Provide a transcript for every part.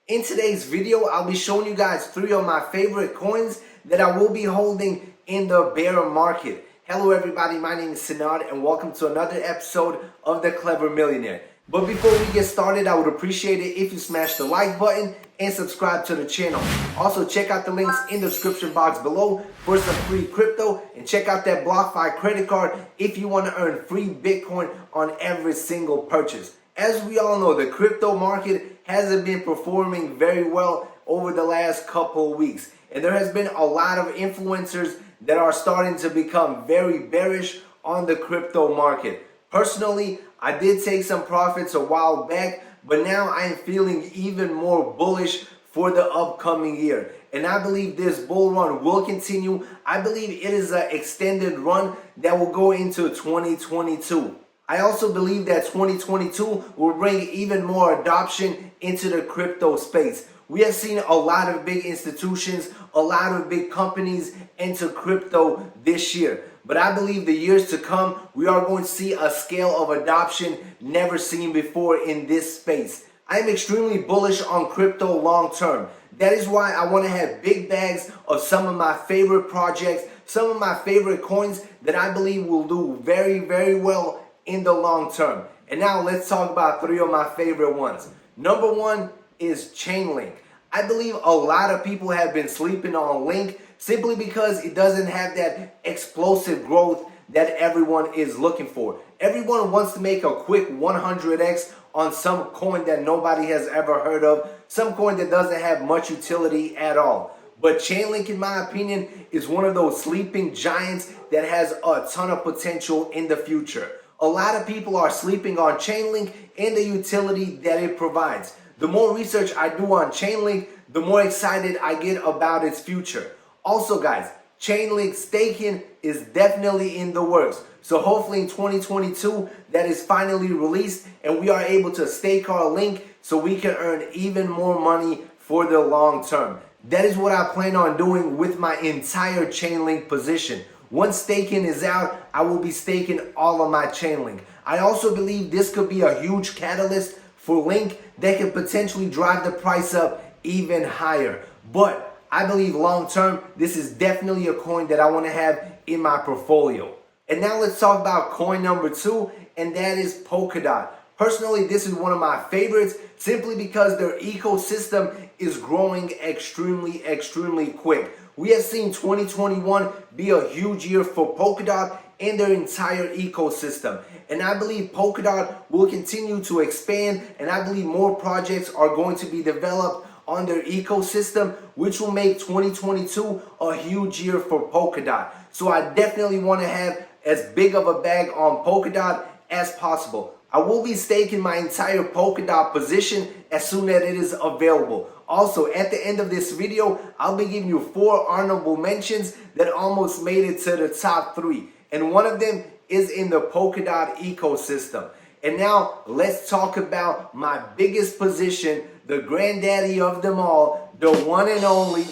In today's video, I'll be showing you guys 3 of my favorite coins that I will be holding in the bear market. Hello everybody, my name is Sinad and welcome to another episode of The Clever Millionaire. But before we get started, I would appreciate it if you smash the like button and subscribe to the channel. Also, check out the links in the description box below for some free crypto, and check out that BlockFi credit card if you want to earn free Bitcoin on every single purchase. As we all know, the crypto market hasn't been performing very well over the last couple of weeks. And there has been a lot of influencers that are starting to become very bearish on the crypto market. Personally, I did take some profits a while back, but now I am feeling even more bullish for the upcoming year. And I believe this bull run will continue. I believe it is an extended run that will go into 2022. I also believe that 2022 will bring even more adoption into the crypto space. We have seen a lot of big institutions, a lot of big companies enter crypto this year. But I believe the years to come, we are going to see a scale of adoption never seen before in this space. I am extremely bullish on crypto long term. That is why I want to have big bags of some of my favorite projects, some of my favorite coins that I believe will do very, very well in the long term. And now let's talk about 3 of my favorite ones. Number 1 is Chainlink. I believe a lot of people have been sleeping on Link simply because it doesn't have that explosive growth that everyone is looking for. Everyone wants to make a quick 100x on some coin that nobody has ever heard of, some coin that doesn't have much utility at all. But Chainlink, in my opinion, is one of those sleeping giants that has a ton of potential in the future. A lot of people are sleeping on Chainlink and the utility that it provides. The more research I do on Chainlink, the more excited I get about its future. Also guys, Chainlink staking is definitely in the works. So hopefully in 2022 that is finally released and we are able to stake our link so we can earn even more money for the long term. That is what I plan on doing with my entire Chainlink position. Once staking is out, I will be staking all of my Chainlink. I also believe this could be a huge catalyst for Link that can potentially drive the price up even higher. But I believe long term, this is definitely a coin that I want to have in my portfolio. And now let's talk about coin number 2, and that is Polkadot. Personally, this is one of my favorites simply because their ecosystem is growing extremely quick. We have seen 2021 be a huge year for Polkadot and their entire ecosystem. And I believe Polkadot will continue to expand, and I believe more projects are going to be developed on their ecosystem, which will make 2022 a huge year for Polkadot. So I definitely want to have as big of a bag on Polkadot as possible. I will be staking my entire Polkadot position as soon as it is available. Also, at the end of this video, I'll be giving you 4 honorable mentions that almost made it to the top 3. And one of them is in the Polkadot ecosystem. And now let's talk about my biggest position, the granddaddy of them all, the one and only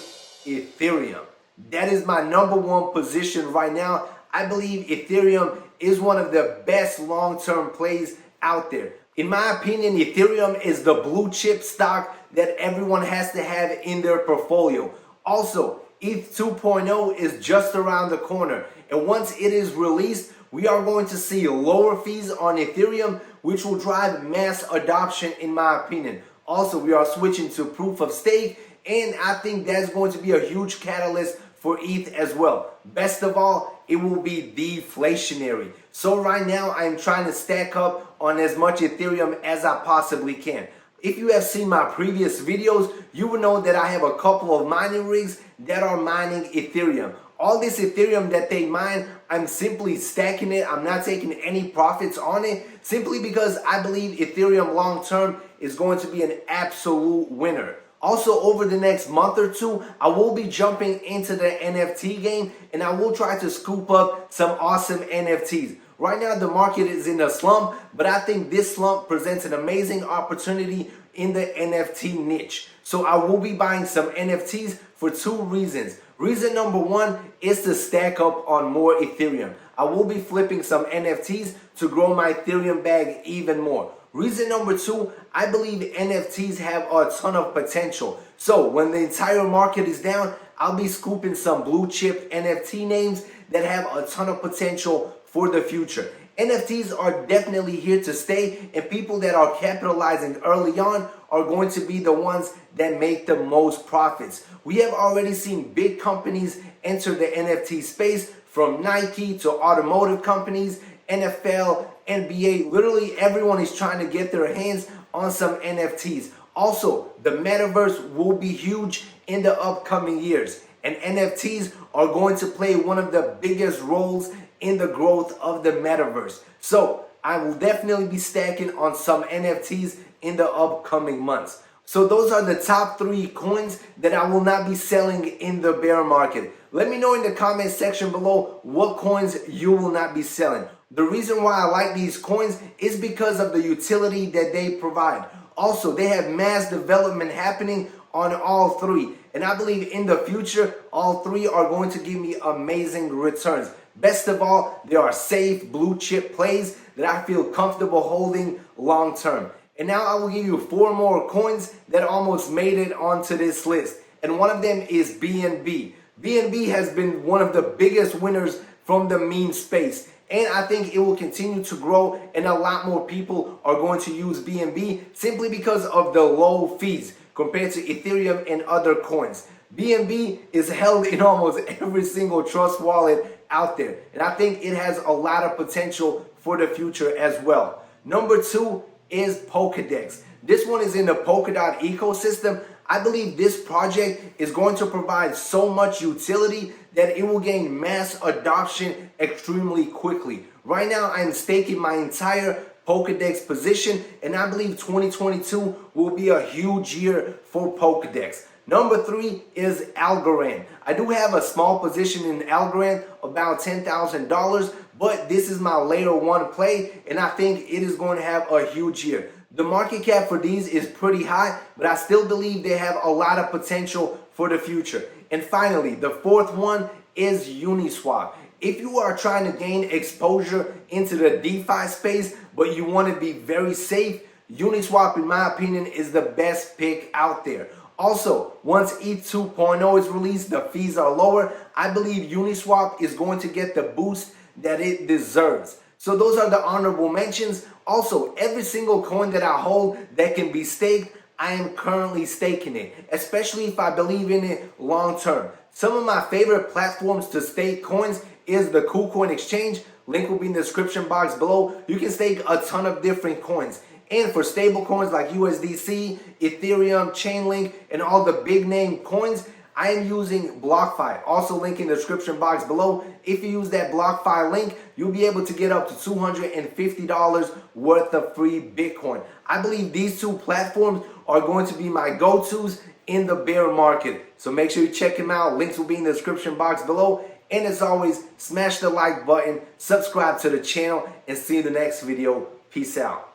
Ethereum. That is my number 1 position right now. I believe Ethereum is one of the best long-term plays out there. In my opinion, Ethereum is the blue chip stock that everyone has to have in their portfolio. Also, ETH 2.0 is just around the corner. And once it is released, we are going to see lower fees on Ethereum, which will drive mass adoption in my opinion. Also, we are switching to proof of stake, and I think that's going to be a huge catalyst for ETH as well. Best of all, it will be deflationary. So right now, I'm trying to stack up on as much Ethereum as I possibly can. If you have seen my previous videos, you will know that I have a couple of mining rigs that are mining Ethereum. All this Ethereum that they mine, I'm simply stacking it. I'm not taking any profits on it simply because I believe Ethereum long term is going to be an absolute winner. Also, over the next month or 2, I will be jumping into the NFT game and I will try to scoop up some awesome NFTs. Right now, the market is in a slump, but I think this slump presents an amazing opportunity in the NFT niche. So I will be buying some NFTs for 2 reasons. Reason number 1 is to stack up on more Ethereum. I will be flipping some NFTs to grow my Ethereum bag even more. Reason number two, I believe NFTs have a ton of potential. So when the entire market is down, I'll be scooping some blue chip NFT names that have a ton of potential for the future. NFTs are definitely here to stay, and people that are capitalizing early on are going to be the ones that make the most profits. We have already seen big companies enter the NFT space, from Nike to automotive companies, NFL, NBA. Literally everyone is trying to get their hands on some NFTs. Also, the metaverse will be huge in the upcoming years, and NFTs are going to play one of the biggest roles in the growth of the metaverse. So I will definitely be stacking on some NFTs in the upcoming months. So those are the top 3 coins that I will not be selling in the bear market. Let me know in the comment section below what coins you will not be selling. The reason why I like these coins is because of the utility that they provide. Also, they have mass development happening on all 3. And I believe in the future, all 3 are going to give me amazing returns. Best of all, they are safe blue chip plays that I feel comfortable holding long term. And now I will give you 4 more coins that almost made it onto this list. And one of them is BNB. BNB has been one of the biggest winners from the meme space. And I think it will continue to grow, and a lot more people are going to use BNB simply because of the low fees compared to Ethereum and other coins. BNB is held in almost every single trust wallet out there, and I think it has a lot of potential for the future as well. Number 2 is Pokedex. This one is in the Polkadot ecosystem. I believe this project is going to provide so much utility that it will gain mass adoption extremely quickly. Right now, I'm staking my entire Pokedex position, and I believe 2022 will be a huge year for Pokedex. Number 3 is Algorand. I do have a small position in Algorand, about $10,000, but this is my layer 1 play, and I think it is going to have a huge year. The market cap for these is pretty high, but I still believe they have a lot of potential for the future. And finally, the 4th one is Uniswap. If you are trying to gain exposure into the DeFi space, but you want to be very safe, Uniswap, in my opinion, is the best pick out there. Also, once ETH 2.0 is released, the fees are lower. I believe Uniswap is going to get the boost that it deserves. So those are the honorable mentions. Also, every single coin that I hold that can be staked, I am currently staking it, especially if I believe in it long term. Some of my favorite platforms to stake coins is the KuCoin exchange. Link will be in the description box below. You can stake a ton of different coins. And for stable coins like USDC, Ethereum, Chainlink, and all the big name coins, I am using BlockFi. Also link in the description box below. If you use that BlockFi link, you'll be able to get up to $250 worth of free Bitcoin. I believe these 2 platforms are going to be my go-tos in the bear market. So make sure you check them out. Links will be in the description box below. And as always, smash the like button, subscribe to the channel, and see you in the next video. Peace out.